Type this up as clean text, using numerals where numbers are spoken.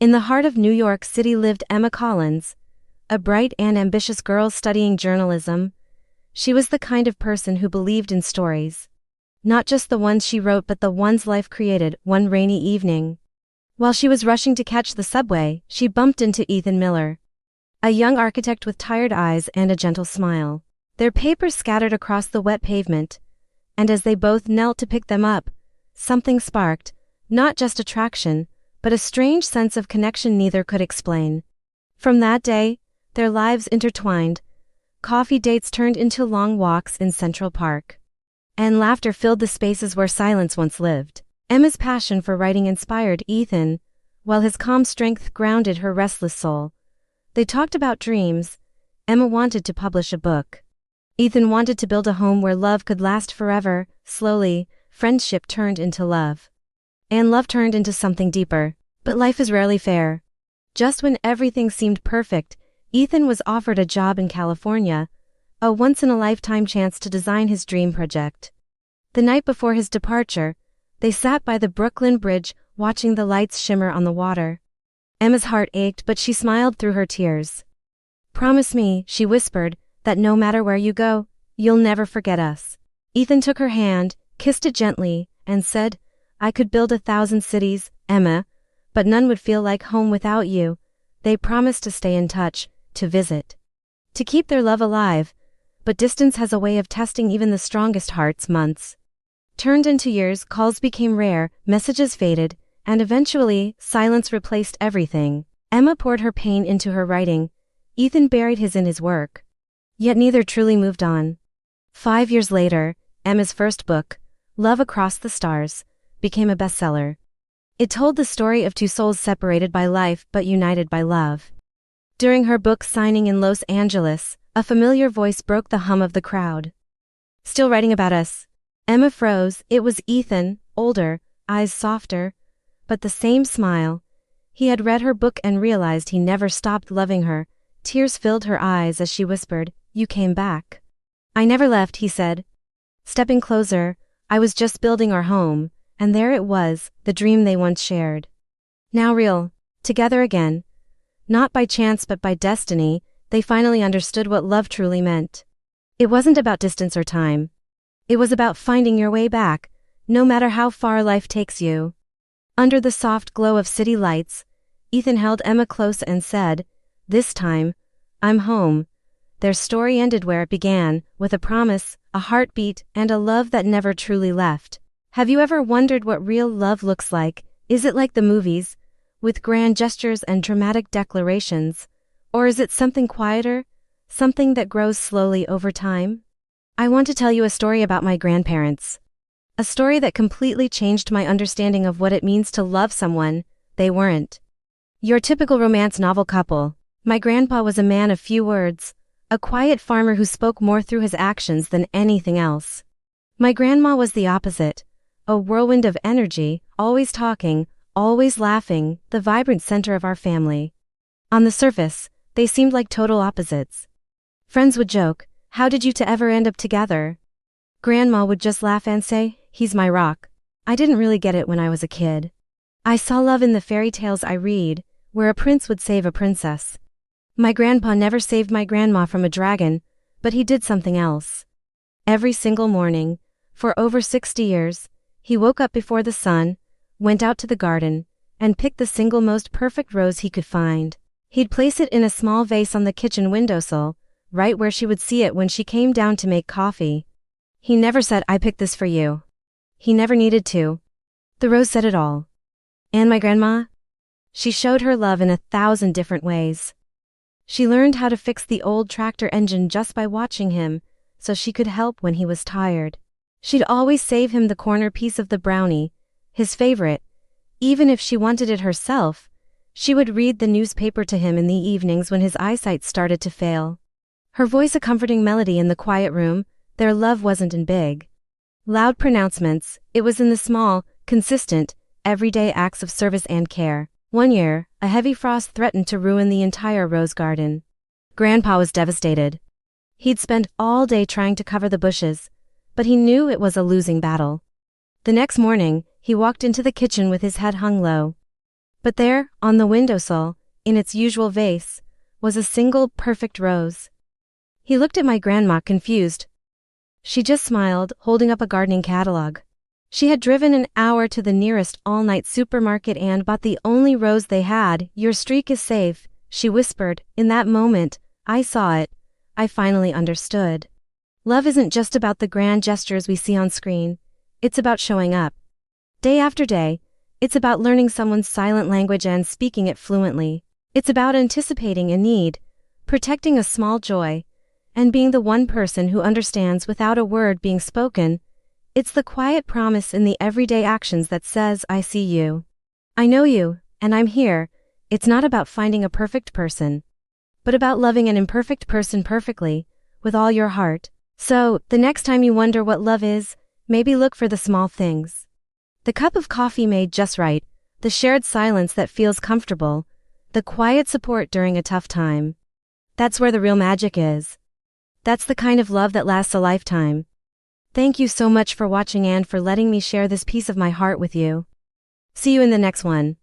In the heart of New York City lived Emma Collins, a bright and ambitious girl studying journalism. She was the kind of person who believed in stories. Not just the ones she wrote but the ones life created. One rainy evening, while she was rushing to catch the subway, she bumped into Ethan Miller, a young architect with tired eyes and a gentle smile. Their papers scattered across the wet pavement, and as they both knelt to pick them up, something sparked, not just attraction, but a strange sense of connection neither could explain. From that day, their lives intertwined. Coffee dates turned into long walks in Central Park, and laughter filled the spaces where silence once lived. Emma's passion for writing inspired Ethan, while his calm strength grounded her restless soul. They talked about dreams. Emma wanted to publish a book. Ethan wanted to build a home where love could last forever. Slowly, friendship turned into love. And love turned into something deeper. But life is rarely fair. Just when everything seemed perfect, Ethan was offered a job in California, a once-in-a-lifetime chance to design his dream project. The night before his departure, they sat by the Brooklyn Bridge, watching the lights shimmer on the water. Emma's heart ached, but she smiled through her tears. "Promise me," she whispered, "that no matter where you go, you'll never forget us." Ethan took her hand, kissed it gently, and said, "I could build 1,000 cities, Emma, but none would feel like home without you." They promised to stay in touch, to visit, to keep their love alive, but distance has a way of testing even the strongest hearts. Months turned into years, calls became rare, messages faded, and eventually, silence replaced everything. Emma poured her pain into her writing. Ethan buried his in his work. Yet neither truly moved on. 5 years later, Emma's first book, Love Across the Stars, became a bestseller. It told the story of two souls separated by life but united by love. During her book signing in Los Angeles, a familiar voice broke the hum of the crowd. "Still writing about us?" Emma froze. It was Ethan, older, eyes softer, but the same smile. He had read her book and realized he never stopped loving her. Tears filled her eyes as she whispered, "You came back." "I never left," he said. Stepping closer, "I was just building our home," and there it was, the dream they once shared. Now real, together again. Not by chance but by destiny, they finally understood what love truly meant. It wasn't about distance or time. It was about finding your way back, no matter how far life takes you. Under the soft glow of city lights, Ethan held Emma close and said, "This time, I'm home." Their story ended where it began, with a promise, a heartbeat, and a love that never truly left. Have you ever wondered what real love looks like? Is it like the movies, with grand gestures and dramatic declarations? Or is it something quieter, something that grows slowly over time? I want to tell you a story about my grandparents. A story that completely changed my understanding of what it means to love someone. They weren't your typical romance novel couple. My grandpa was a man of few words, a quiet farmer who spoke more through his actions than anything else. My grandma was the opposite, a whirlwind of energy, always talking, always laughing, the vibrant center of our family. On the surface, they seemed like total opposites. Friends would joke, "How did you two ever end up together?" Grandma would just laugh and say, "He's my rock." I didn't really get it when I was a kid. I saw love in the fairy tales I read, where a prince would save a princess. My grandpa never saved my grandma from a dragon, but he did something else. Every single morning, for over 60 years, he woke up before the sun, went out to the garden, and picked the single most perfect rose he could find. He'd place it in a small vase on the kitchen windowsill, right where she would see it when she came down to make coffee. He never said, "I picked this for you." He never needed to. The rose said it all. And my grandma? She showed her love in 1,000 different ways. She learned how to fix the old tractor engine just by watching him, so she could help when he was tired. She'd always save him the corner piece of the brownie, his favorite. Even if she wanted it herself, she would read the newspaper to him in the evenings when his eyesight started to fail. Her voice a comforting melody in the quiet room. Their love wasn't in big, loud pronouncements. It was in the small, consistent, everyday acts of service and care. One year, a heavy frost threatened to ruin the entire rose garden. Grandpa was devastated. He'd spent all day trying to cover the bushes, but he knew it was a losing battle. The next morning, he walked into the kitchen with his head hung low. But there, on the windowsill, in its usual vase, was a single perfect rose. He looked at my grandma confused. She just smiled, holding up a gardening catalog. She had driven an hour to the nearest all-night supermarket and bought the only rose they had. "Your streak is safe," she whispered. In that moment, I saw it. I finally understood. Love isn't just about the grand gestures we see on screen. It's about showing up. Day after day, it's about learning someone's silent language and speaking it fluently. It's about anticipating a need, protecting a small joy, and being the one person who understands without a word being spoken. It's the quiet promise in the everyday actions that says, "I see you. I know you, and I'm here." It's not about finding a perfect person, but about loving an imperfect person perfectly, with all your heart. So, the next time you wonder what love is, maybe look for the small things. The cup of coffee made just right, the shared silence that feels comfortable, the quiet support during a tough time. That's where the real magic is. That's the kind of love that lasts a lifetime. Thank you so much for watching and for letting me share this piece of my heart with you. See you in the next one.